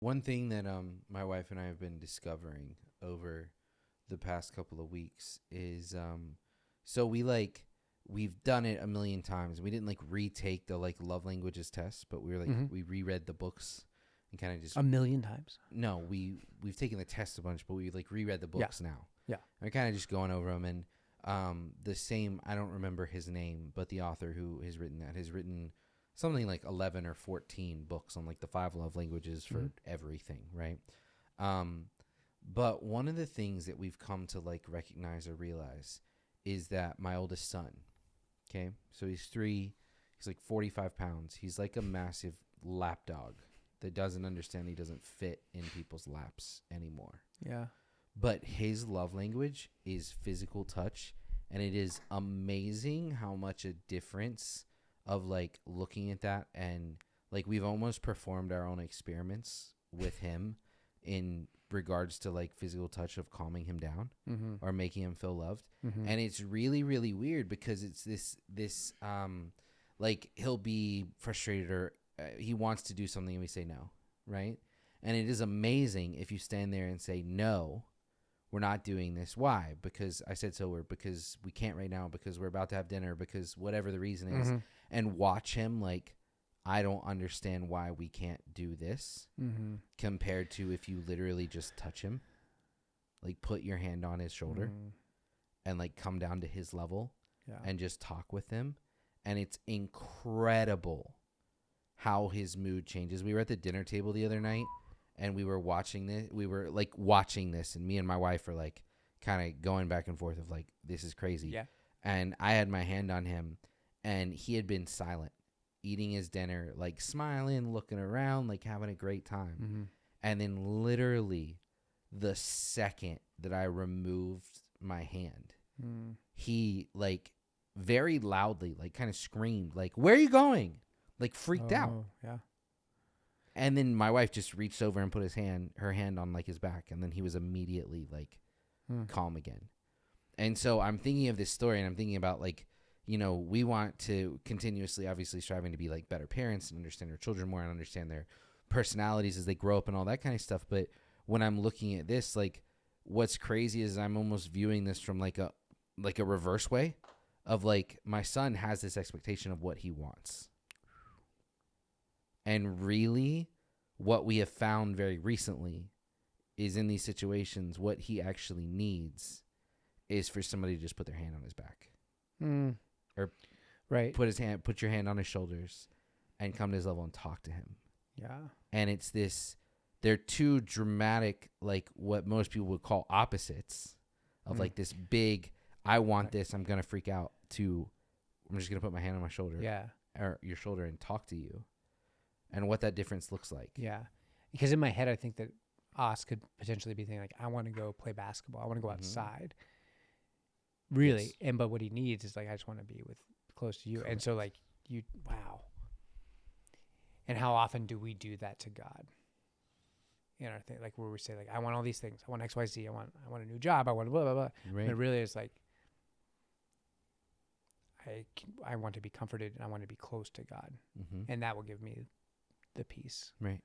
One thing that my wife and I have been discovering over the past couple of weeks is so we've done it a million times. We didn't like retake the like love languages test, but we were like we reread the books and kind of just A million times. no, we've taken the test a bunch, but we like reread the books now. Yeah. And we're kind of just going over them and the same, I don't remember his name, but the author who has written that has written something like 11 or 14 books on like the 5 love languages for everything, right? But one of the things that we've come to like recognize or realize is that my oldest son, okay, so he's 3, he's like 45 pounds. He's like a massive lapdog that doesn't understand he doesn't fit in people's laps anymore. Yeah. But his love language is physical touch, and it is amazing how much a difference of like looking at that, and like we've almost performed our own experiments with him in regards to like physical touch of calming him down or making him feel loved. And it's really, really weird because it's this like he'll be frustrated or he wants to do something and we say no, right? And it is amazing if you stand there and say no, we're not doing this. Why? Because I said so, or because we can't right now, because we're about to have dinner, because whatever the reason is, and watch him like, I don't understand why we can't do this compared to if you literally just touch him, like put your hand on his shoulder and like come down to his level and just talk with him. And it's incredible how his mood changes. We were at the dinner table the other night and we were watching this. We were like watching this, and me and my wife were like kind of going back and forth of like, this is crazy. Yeah. And I had my hand on him and he had been silent, eating his dinner, like smiling, looking around, like having a great time. And then literally the second that I removed my hand, he like very loudly, like kind of screamed, like, "Where are you going?" Like freaked out. Yeah. And then my wife just reached over and put her hand on like his back. And then he was immediately like calm again. And so I'm thinking of this story and I'm thinking about like, you know, we want to continuously, obviously striving to be like better parents and understand our children more and understand their personalities as they grow up and all that kind of stuff. But when I'm looking at this, like what's crazy is I'm almost viewing this from like a reverse way of like my son has this expectation of what he wants. And really what we have found very recently is in these situations, what he actually needs is for somebody to just put their hand on his back. Or put your hand on his shoulders and come to his level and talk to him. Yeah. And it's this, they're two dramatic, like what most people would call opposites of like this big, I want this, I'm going to freak out, to I'm just going to put my hand on my shoulder or your shoulder and talk to you, and what that difference looks like. Yeah. Because in my head, I think that Os could potentially be thinking like, I want to go play basketball. I want to go outside. Really. Yes. But what he needs is like, I just want to be close to you. Correct. And so like wow. And how often do we do that to God? In our thing, like where we say like, I want all these things. I want X, Y, Z. I want a new job. I want blah, blah, blah. Right. But really it's like, I want to be comforted and I want to be close to God. And that will give me the peace. Right.